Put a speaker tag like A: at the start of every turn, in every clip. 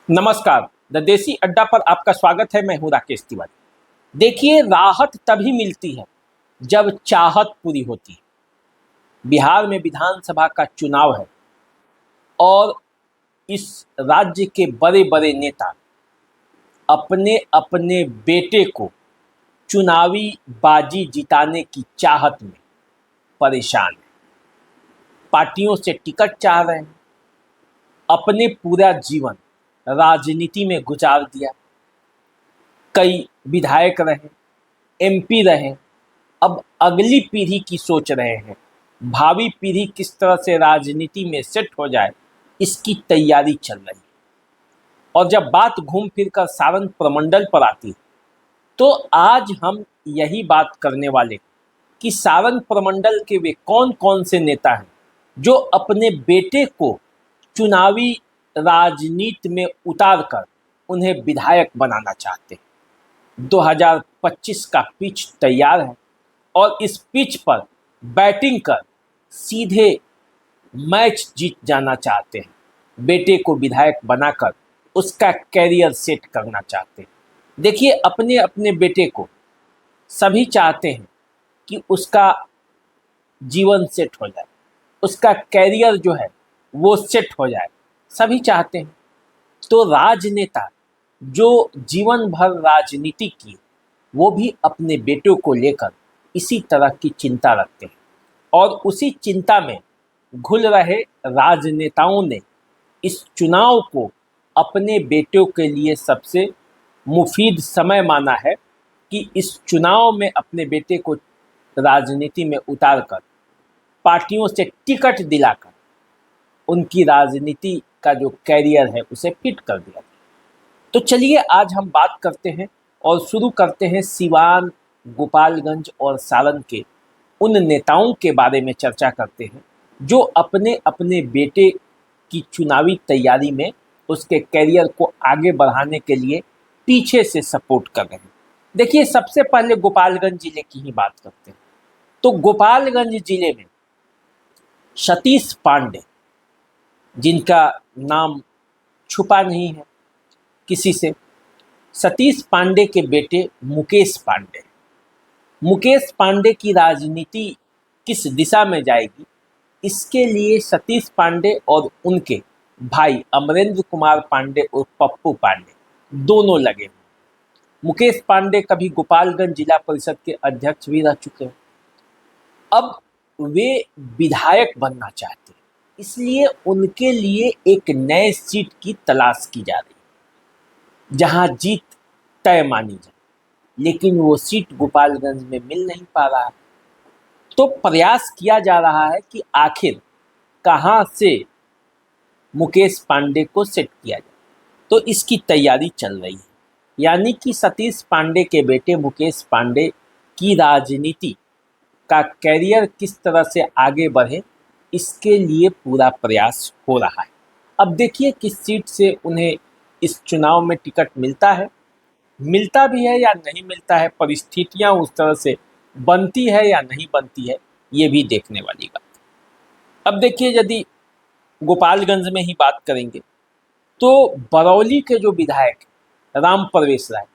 A: नमस्कार। द देसी अड्डा पर आपका स्वागत है। मैं हूं राकेश तिवारी। देखिए, राहत तभी मिलती है जब चाहत पूरी होती है। बिहार में विधानसभा का चुनाव है और इस राज्य के बड़े बड़े नेता अपने अपने बेटे को चुनावी बाजी जिताने की चाहत में परेशान हैं। पार्टियों से टिकट चाह रहे हैं। अपने पूरा जीवन राजनीति में गुजार दिया। कई विधायक रहे, एमपी रहे। अब अगली पीढ़ी की सोच रहे हैं। भावी पीढ़ी किस तरह से राजनीति में सेट हो जाए, इसकी तैयारी चल रही है। और जब बात घूम फिर कर सारण प्रमंडल पर आती है, तो आज हम यही बात करने वाले कि सारण प्रमंडल के वे कौन कौन से नेता हैं जो अपने बेटे को चुनावी राजनीति में उतार कर उन्हें विधायक बनाना चाहते हैं। 2025 का पिच तैयार है और इस पिच पर बैटिंग कर सीधे मैच जीत जाना चाहते हैं। बेटे को विधायक बनाकर उसका कैरियर सेट करना चाहते हैं। देखिए, अपने अपने बेटे को सभी चाहते हैं कि उसका जीवन सेट हो जाए, उसका कैरियर जो है वो सेट हो जाए, सभी चाहते हैं। तो राजनेता जो जीवन भर राजनीति की, वो भी अपने बेटों को लेकर इसी तरह की चिंता रखते हैं। और उसी चिंता में घुल रहे राजनेताओं ने इस चुनाव को अपने बेटों के लिए सबसे मुफीद समय माना है कि इस चुनाव में अपने बेटे को राजनीति में उतार कर पार्टियों से टिकट दिलाकर उनकी राजनीति का जो कैरियर है उसे फिट कर दिया। तो चलिए आज हम बात करते हैं और शुरू करते हैं सिवान, गोपालगंज और सारण के उन नेताओं के बारे में चर्चा करते हैं जो अपने अपने बेटे की चुनावी तैयारी में उसके कैरियर को आगे बढ़ाने के लिए पीछे से सपोर्ट कर रहे हैं। देखिए, सबसे पहले गोपालगंज जिले की ही बात करते हैं। तो गोपालगंज जिले में सतीश पांडे, जिनका नाम छुपा नहीं है किसी से, सतीश पांडे के बेटे मुकेश पांडे। मुकेश पांडे की राजनीति किस दिशा में जाएगी, इसके लिए सतीश पांडे और उनके भाई अमरेंद्र कुमार पांडे और पप्पू पांडे दोनों लगे हुए। मुकेश पांडे कभी गोपालगंज जिला परिषद के अध्यक्ष भी रह चुके हैं। अब वे विधायक बनना चाहते हैं, इसलिए उनके लिए एक नए सीट की तलाश की जा रही है जहां जीत तय मानी जाए, लेकिन वो सीट गोपालगंज में मिल नहीं पा रहा है। तो प्रयास किया जा रहा है कि आखिर कहां से मुकेश पांडे को सेट किया जाए। तो इसकी तैयारी चल रही है, यानी कि सतीश पांडे के बेटे मुकेश पांडे की राजनीति का कैरियर किस तरह से आगे बढ़े, इसके लिए पूरा प्रयास हो रहा है। अब देखिए किस सीट से उन्हें इस चुनाव में टिकट मिलता भी है या नहीं मिलता है, परिस्थितियां उस तरह से बनती है या नहीं बनती है, ये भी देखने वाली बात। अब देखिए, यदि गोपालगंज में ही बात करेंगे तो बरौली के जो विधायक राम प्रवेश राय,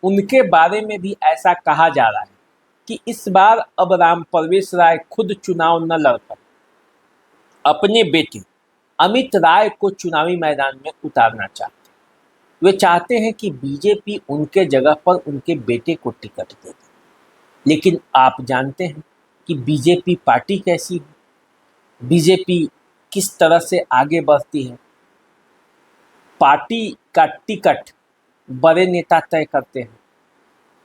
A: उनके बारे में भी ऐसा कहा जा रहा है कि इस बार अब राम प्रवेश राय खुद चुनाव न लड़कर अपने बेटे अमित राय को चुनावी मैदान में उतारना चाहते हैं। वे चाहते हैं कि बीजेपी उनके जगह पर उनके बेटे को टिकट दे दे। लेकिन आप जानते हैं कि बीजेपी पार्टी कैसी है, बीजेपी किस तरह से आगे बढ़ती है। पार्टी का टिकट बड़े नेता तय करते हैं,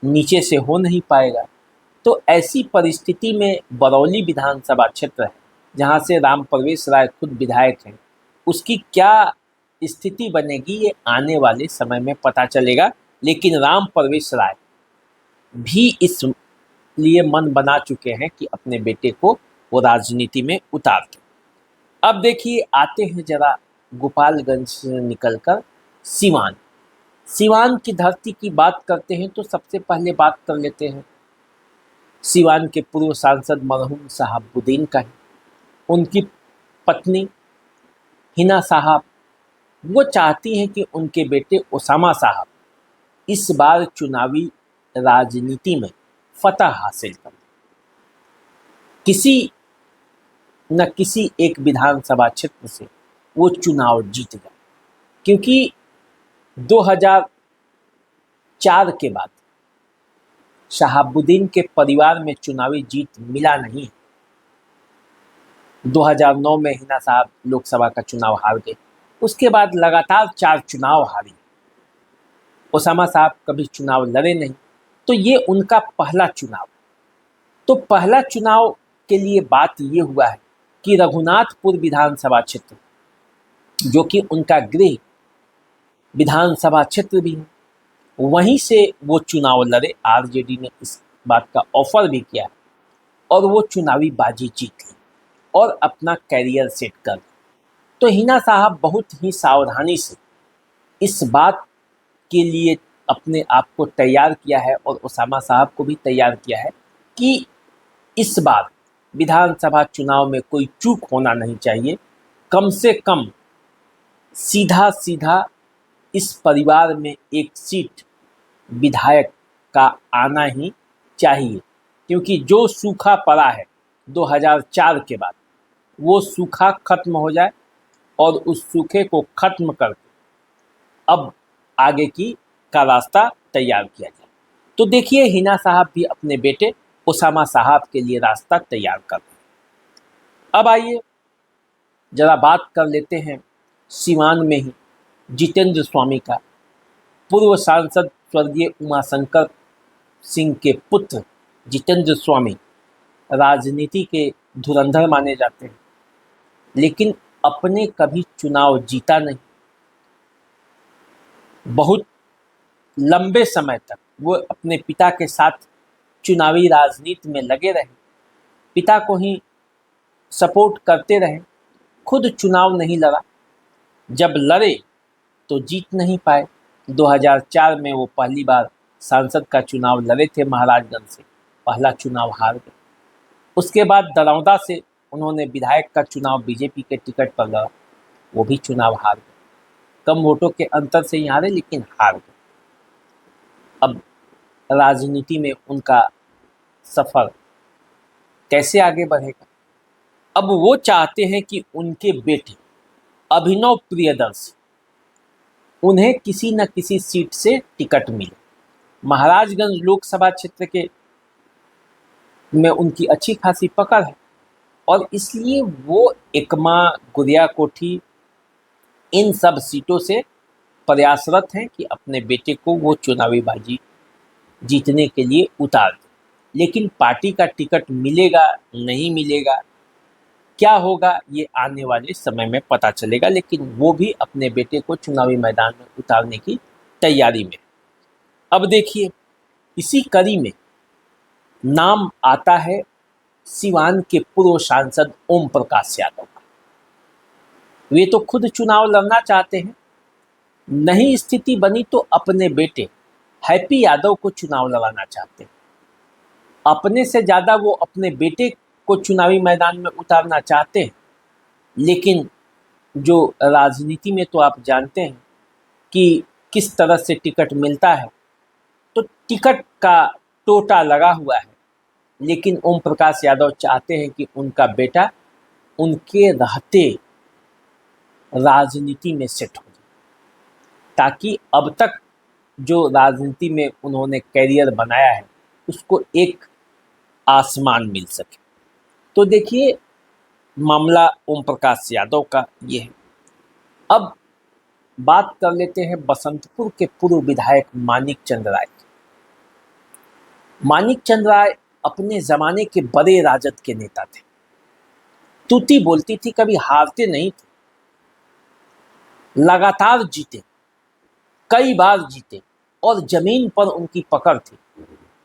A: नीचे से हो नहीं पाएगा। तो ऐसी परिस्थिति में बरौली विधानसभा क्षेत्र है जहां से राम प्रवेश राय खुद विधायक हैं, उसकी क्या स्थिति बनेगी ये आने वाले समय में पता चलेगा। लेकिन राम प्रवेश राय भी इस लिए मन बना चुके हैं कि अपने बेटे को वो राजनीति में उतार दें। अब देखिए, आते हैं जरा गोपालगंज से निकलकर सिवान की धरती की बात करते हैं। तो सबसे पहले बात कर लेते हैं सिवान के पूर्व सांसद मरहूम शहाबुद्दीन का है। उनकी पत्नी हिना साहब वो चाहती हैं कि उनके बेटे ओसामा साहब इस बार चुनावी राजनीति में फतह हासिल करें, किसी न किसी एक विधानसभा क्षेत्र से वो चुनाव जीत गए। क्योंकि 2004 के बाद शहाबुद्दीन के परिवार में चुनावी जीत मिला नहीं। 2009 में हिना साहब लोकसभा का चुनाव हार गए, उसके बाद लगातार 4 चुनाव हारी। ओसामा साहब कभी चुनाव लड़े नहीं, तो ये उनका पहला चुनाव। तो पहला चुनाव के लिए बात ये हुआ है कि रघुनाथपुर विधानसभा क्षेत्र, जो कि उनका गृह विधानसभा क्षेत्र भी है, वहीं से वो चुनाव लड़े। आरजेडी ने इस बात का ऑफर भी किया और वो चुनावी बाजी जीत ली और अपना कैरियर सेट कर लिया। तो हिना साहब बहुत ही सावधानी से इस बात के लिए अपने आप को तैयार किया है और ओसामा साहब को भी तैयार किया है कि इस बार विधानसभा चुनाव में कोई चूक होना नहीं चाहिए। कम से कम सीधा सीधा इस परिवार में एक सीट विधायक का आना ही चाहिए, क्योंकि जो सूखा पड़ा है 2004 के बाद, वो सूखा खत्म हो जाए और उस सूखे को खत्म करके अब आगे की का रास्ता तैयार किया जाए। तो देखिए, हिना साहब भी अपने बेटे ओसामा साहब के लिए रास्ता तैयार कर रहे हैं। अब आइए जरा बात कर लेते हैं सिवान में ही जितेंद्र स्वामी का। पूर्व सांसद स्वर्गीय उमाशंकर सिंह के पुत्र जितेंद्र स्वामी राजनीति के धुरंधर माने जाते हैं, लेकिन अपने कभी चुनाव जीता नहीं। बहुत लंबे समय तक वो अपने पिता के साथ चुनावी राजनीति में लगे रहे, पिता को ही सपोर्ट करते रहे, खुद चुनाव नहीं लड़ा। जब लड़े तो जीत नहीं पाए। 2004 में वो पहली बार सांसद का चुनाव लड़े थे महाराजगंज से, पहला चुनाव हार गए। उसके बाद दरौदा से उन्होंने विधायक का चुनाव बीजेपी के टिकट पर लड़ा, वो भी चुनाव हार गए। कम वोटों के अंतर से ही हारे, लेकिन हार गए। अब राजनीति में उनका सफर कैसे आगे बढ़ेगा? अब वो चाहते हैं कि उनके बेटे अभिनव प्रियदर्शी, उन्हें किसी न किसी सीट से टिकट मिले। महाराजगंज लोकसभा क्षेत्र के में उनकी अच्छी खासी पकड़ है और इसलिए वो एकमा, गुड़िया कोठी, इन सब सीटों से प्रयासरत हैं कि अपने बेटे को वो चुनावी बाजी जीतने के लिए उतार दें। लेकिन पार्टी का टिकट मिलेगा नहीं मिलेगा, क्या होगा, ये आने वाले समय में पता चलेगा। लेकिन वो भी अपने बेटे को चुनावी मैदान में उतारने की तैयारी में। अब देखिए, इसी कड़ी में नाम आता है सिवान के पूर्व सांसद ओम प्रकाश यादव का। वे तो खुद चुनाव लड़ना चाहते हैं, नहीं स्थिति बनी तो अपने बेटे हैप्पी यादव को चुनाव लड़ाना चाहते हैं। अपने से ज़्यादा वो अपने बेटे को चुनावी मैदान में उतारना चाहते हैं। लेकिन जो राजनीति में तो आप जानते हैं कि किस तरह से टिकट मिलता है, तो टिकट का टोटा लगा हुआ है। लेकिन ओम प्रकाश यादव चाहते हैं कि उनका बेटा उनके रहते राजनीति में सेट हो जाए, ताकि अब तक जो राजनीति में उन्होंने कैरियर बनाया है उसको एक आसमान मिल सके। तो देखिए, मामला ओम प्रकाश यादव का ये है। अब बात कर लेते हैं बसंतपुर के पूर्व विधायक मानिक चंद राय। मानिक चंद राय अपने ज़माने के बड़े राजद के नेता थे। तूती बोलती थी, कभी हारते नहीं थे, लगातार जीते, कई बार जीते और जमीन पर उनकी पकड़ थी।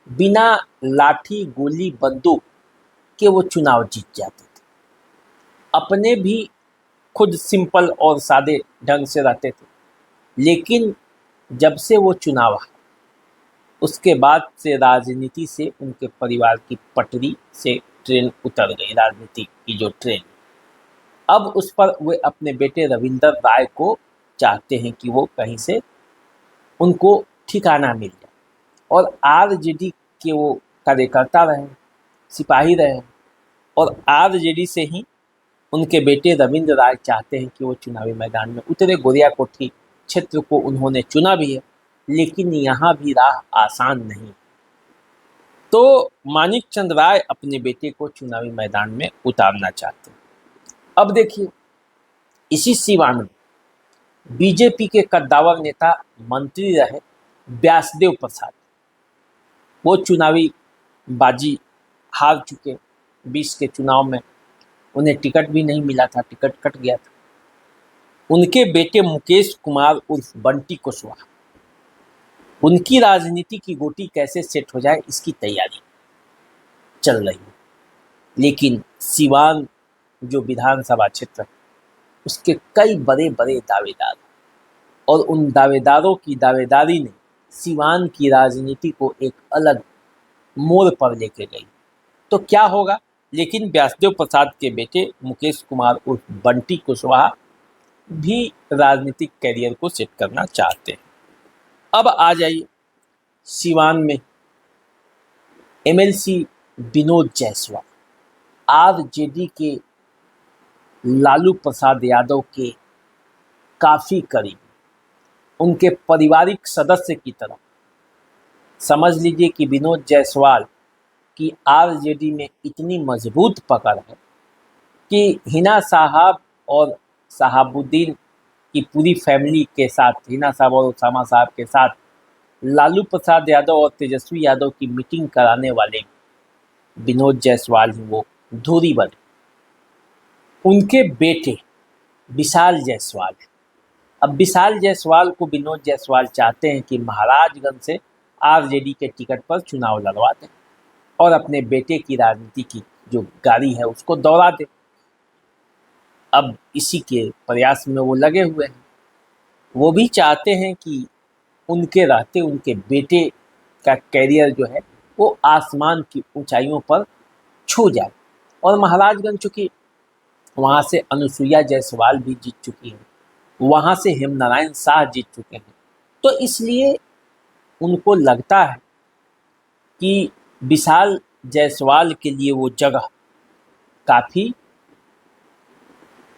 A: बिना लाठी, गोली, बंदूक के वो चुनाव जीत जाते थे। अपने भी खुद सिंपल और सादे ढंग से रहते थे, लेकिन जब से वो चुनाव हारे, उसके बाद से राजनीति से उनके परिवार की पटरी से ट्रेन उतर गई, राजनीति की जो ट्रेन। अब उस पर वे अपने बेटे रविंदर राय को चाहते हैं कि वो कहीं से उनको ठिकाना मिल जाए और आरजेडी के वो कार्यकर्ता रहे, सिपाही रहे और आरजेडी से ही उनके बेटे रविंद्र राय चाहते हैं कि वो चुनावी मैदान में उतरे। गोरिया कोठी क्षेत्र को उन्होंने चुना भी है, लेकिन यहाँ भी राह आसान नहीं। तो मानिक चंद राय अपने बेटे को चुनावी मैदान में उतारना चाहते हैं। अब देखिए, इसी सिवान में बीजेपी के कद्दावर नेता मंत्री रहे व्यासदेव प्रसाद, वो चुनावी बाजी हार चुके। 20 के चुनाव में उन्हें टिकट भी नहीं मिला था, टिकट कट गया था। उनके बेटे मुकेश कुमार उर्फ बंटी कुशवाहा, उनकी राजनीति की गोटी कैसे सेट हो जाए इसकी तैयारी चल रही है। लेकिन सिवान जो विधानसभा क्षेत्र है उसके कई बड़े बड़े दावेदार, और उन दावेदारों की दावेदारी ने सिवान की राजनीति को एक अलग मोड़ पर लेके गई। तो क्या होगा? लेकिन व्यासदेव प्रसाद के बेटे मुकेश कुमार उर्फ बंटी कुशवाहा भी राजनीतिक कैरियर को सेट करना चाहते हैं। अब आ जाइए सिवान में एमएलसी विनोद जायसवाल, आरजेडी के लालू प्रसाद यादव के काफ़ी करीब, उनके पारिवारिक सदस्य की तरह समझ लीजिए कि विनोद जायसवाल की आरजेडी में इतनी मजबूत पकड़ है कि हिना साहब और साहबुद्दीन की पूरी फैमिली के साथ, हिना साहब और उसामा साहब के साथ लालू प्रसाद यादव और तेजस्वी यादव की मीटिंग कराने वाले विनोद जायसवाल ही वो धुरी बने। उनके बेटे विशाल जायसवाल, अब विशाल जायसवाल को विनोद जायसवाल चाहते हैं कि महाराजगंज से आरजेडी के टिकट पर चुनाव लड़वा दें और अपने बेटे की राजनीति की जो गाड़ी है उसको दौड़ा दें। अब इसी के प्रयास में वो लगे हुए हैं। वो भी चाहते हैं कि उनके रहते उनके बेटे का कैरियर जो है वो आसमान की ऊंचाइयों पर छू जाए। और महाराजगंज चूँकि वहाँ से अनुसुईया जायसवाल भी जीत चुकी हैं, वहाँ से हेमनारायण शाह जीत चुके हैं, तो इसलिए उनको लगता है कि विशाल जायसवाल के लिए वो जगह काफ़ी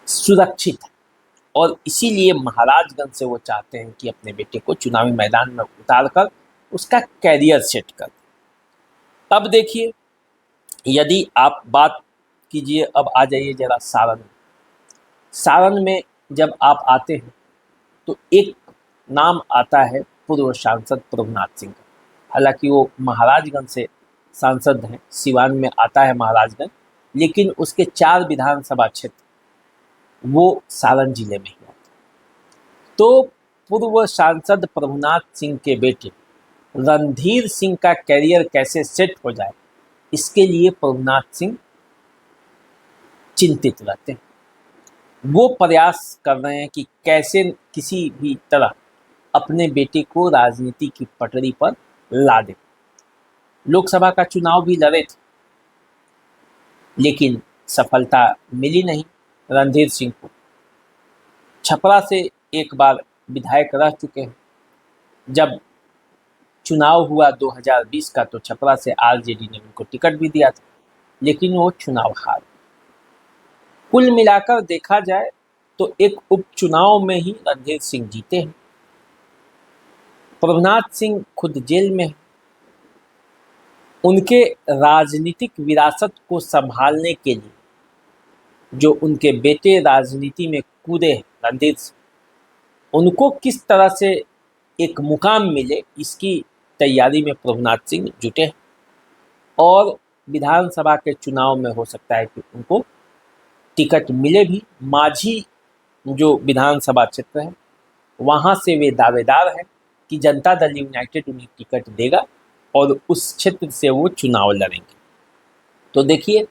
A: सुरक्षित है और इसीलिए महाराजगंज से वो चाहते हैं कि अपने बेटे को चुनावी मैदान में उतारकर उसका कैरियर सेट कर। अब देखिए, यदि आप बात कीजिए, अब आ जाइए जरा सारण। सारण में जब आप आते हैं तो एक नाम आता है पूर्व सांसद प्रभुनाथ सिंह का। हालांकि वो महाराजगंज से सांसद हैं, सिवान में आता है महाराजगंज, लेकिन उसके 4 विधानसभा क्षेत्र वो सारण जिले में ही आते। तो पूर्व सांसद प्रभुनाथ सिंह के बेटे रणधीर सिंह का कैरियर कैसे सेट हो जाए, इसके लिए प्रभुनाथ सिंह चिंतित रहते हैं। वो प्रयास कर रहे हैं कि कैसे किसी भी तरह अपने बेटे को राजनीति की पटरी पर ला दें। लोकसभा का चुनाव भी लड़े थे, लेकिन सफलता मिली नहीं रणधीर सिंह को। छपरा से एक बार विधायक रह चुके हैं। जब चुनाव हुआ 2020 का तो छपरा से आरजेडी ने उनको टिकट भी दिया था, लेकिन वो चुनाव हार। कुल मिलाकर देखा जाए तो एक उपचुनाव में ही रणधीर सिंह जीते हैं। प्रभुनाथ सिंह खुद जेल में हैं। उनके राजनीतिक विरासत को संभालने के लिए जो उनके बेटे राजनीति में कूदे हैं रणधीर सिंह, उनको किस तरह से एक मुकाम मिले इसकी तैयारी में प्रभुनाथ सिंह जुटे हैं। और विधानसभा के चुनाव में हो सकता है कि उनको टिकट मिले भी। माझी जो विधानसभा क्षेत्र है वहाँ से वे दावेदार हैं कि जनता दल यूनाइटेड उन्हें टिकट देगा और उस क्षेत्र से वो चुनाव लड़ेंगे। तो देखिए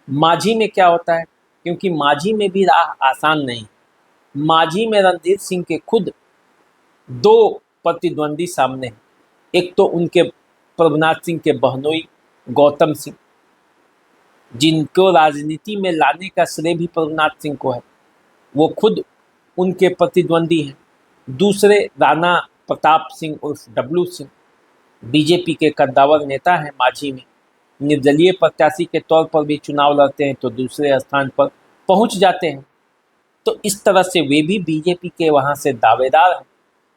A: माझी में क्या होता है, क्योंकि माझी में भी राह आसान नहीं। माझी में रणधीर सिंह के खुद 2 प्रतिद्वंदी सामने हैं। एक तो उनके प्रभुनाथ सिंह के बहनोई गौतम सिंह, जिनको राजनीति में लाने का श्रेय भी प्रभुनाथ सिंह को है, वो खुद उनके प्रतिद्वंदी हैं। दूसरे राणा प्रताप सिंह उर्फ डब्लू सिंह बीजेपी के कद्दावर नेता हैं मांझी में, निर्दलीय प्रत्याशी के तौर पर भी चुनाव लड़ते हैं तो दूसरे स्थान पर पहुंच जाते हैं। तो इस तरह से वे भी बीजेपी के वहां से दावेदार हैं।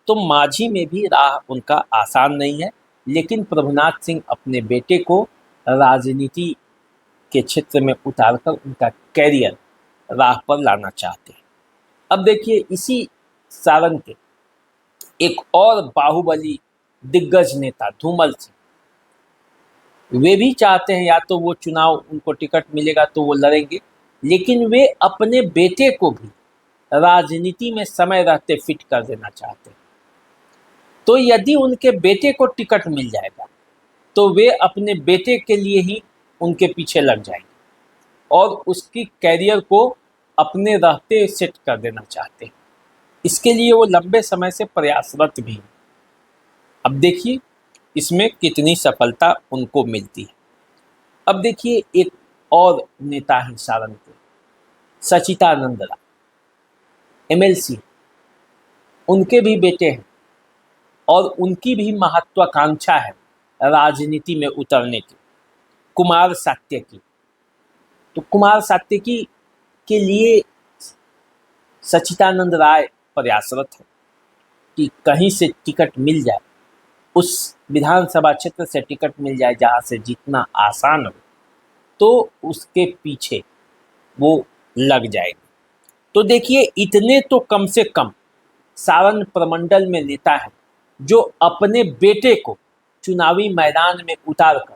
A: तो मांझी में भी राह उनका आसान नहीं है, लेकिन प्रभुनाथ सिंह अपने बेटे को राजनीति के क्षेत्र में उतारकर उनका कैरियर राह पर लाना चाहते हैं। अब देखिए, इसी सारण के एक और बाहुबली दिग्गज नेता धूमल सिंह, वे भी चाहते हैं या तो वो चुनाव उनको टिकट मिलेगा तो वो लड़ेंगे, लेकिन वे अपने बेटे को भी राजनीति में समय रहते फिट कर देना चाहते हैं। तो यदि उनके बेटे को टिकट मिल जाएगा तो वे अपने बेटे के लिए ही उनके पीछे लग जाएंगे और उसकी कैरियर को अपने रहते सेट कर देना चाहते हैं। इसके लिए वो लंबे समय से प्रयासरत भी हैं। अब देखिए इसमें कितनी सफलता उनको मिलती है। अब देखिए, एक और नेता हैं सारण के, सचिदानंद राय, एमएलसी, उनके भी बेटे हैं और उनकी भी महत्वाकांक्षा है राजनीति में उतरने की, कुमार सात्यकी। तो कुमार सात्यकी के लिए सचिदानंद राय प्रयासरत है कि कहीं से टिकट मिल जाए, उस विधानसभा क्षेत्र से टिकट मिल जाए जहाँ से जीतना आसान हो, तो उसके पीछे वो लग जाएंगे। तो देखिए, इतने तो कम से कम सारण प्रमंडल में नेता है जो अपने बेटे को चुनावी मैदान में उतारकर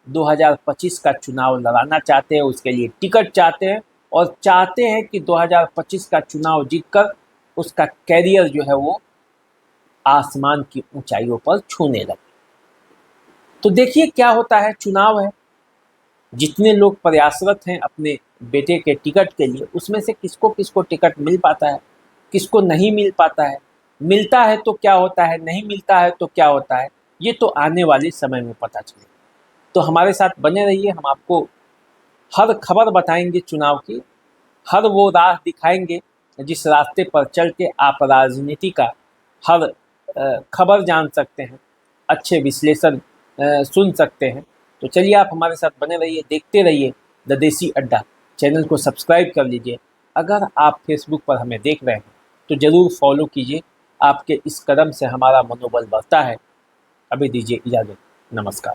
A: 2025 का चुनाव लड़ाना चाहते हैं, उसके लिए टिकट चाहते हैं और चाहते हैं कि 2025 का चुनाव जीतकर उसका कैरियर जो है वो आसमान की ऊंचाइयों पर छूने लगे। तो देखिए क्या होता है, चुनाव है, जितने लोग प्रयासरत हैं अपने बेटे के टिकट के लिए, उसमें से किसको किसको टिकट मिल पाता है, किसको नहीं मिल पाता है, मिलता है तो क्या होता है, नहीं मिलता है तो क्या होता है, ये तो आने वाले समय में पता चलेगा। तो हमारे साथ बने रहिए, हम आपको हर खबर बताएंगे चुनाव की, हर वो राह दिखाएंगे जिस रास्ते पर चल के आप राजनीति का हर खबर जान सकते हैं, अच्छे विश्लेषण सुन सकते हैं। तो चलिए आप हमारे साथ बने रहिए, देखते रहिए द देसी अड्डा। चैनल को सब्सक्राइब कर लीजिए। अगर आप फेसबुक पर हमें देख रहे हैं तो ज़रूर फॉलो कीजिए, आपके इस कदम से हमारा मनोबल बढ़ता है। अभी दीजिए इजाज़त, नमस्कार।